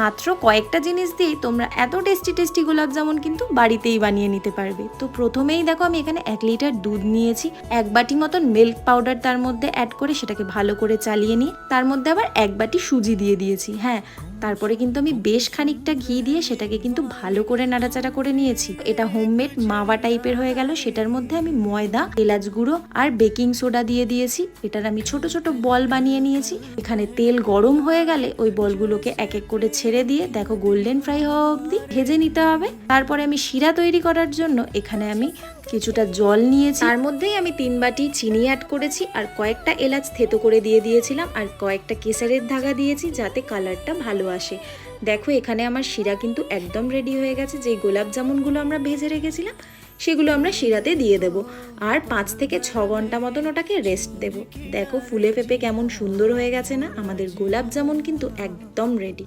মাত্র কয়েকটা জিনিস দিয়ে তোমরা এত টেস্টি টেস্টি গোলাপ জামুন কিন্তু বাড়িতেই বানিয়ে নিতে পারবে। তো প্রথমেই দেখো আমি এখানে 1 লিটার দুধ নিয়েছি, 1 বাটি মতন মিল্ক পাউডার তার মধ্যে অ্যাড করে সেটাকে ভালো করে চালিয়ে নিয়ে তার মধ্যে আবার 1 বাটি সুজি দিয়ে দিয়েছি। হ্যাঁ, তারপরে কিন্তু আমি বেশ খানিকটা ঘি দিয়ে সেটাকে কিন্তু ভালো করে নাড়াচাড়া করে নিয়েছি। এটা হোমমেড মাওয়া টাইপের হয়ে গেল। সেটার মধ্যে আমি ময়দা, এলাচ গুঁড়ো আর বেকিং সোডা দিয়ে দিয়েছি। এটার আমি ছোট ছোট বল বানিয়ে নিয়েছি। এখানে তেল গরম হয়ে গেলে ওই বলগুলোকে এক এক করে ছেড়ে দিয়ে দেখো গোল্ডেন ফ্রাই হওয়া অবধি ভেজে নিতে হবে। তারপরে আমি শিরা তৈরি করার জন্য এখানে আমি কিছুটা জল নিয়েছি, তার মধ্যেই আমি 3 বাটি চিনি অ্যাড করেছি আর কয়েকটা এলাচ থেতো করে দিয়ে দিয়েছিলাম আর কয়েকটা কেশরের ধাগা দিয়েছি যাতে কালারটা ভালো আসে। দেখো এখানে আমার শিরা কিন্তু একদম রেডি হয়ে গেছে। যেই গোলাপ জামুনগুলো আমরা ভেজে রেখেছিলাম সেগুলো আমরা শিরাতে দিয়ে দেব আর 5 থেকে 6 ঘন্টা মতন ওটাকে রেস্ট দেব। দেখো ফুলে ফেপে কেমন সুন্দর হয়ে গেছে না, আমাদের গোলাপ জামুন কিন্তু একদম রেডি।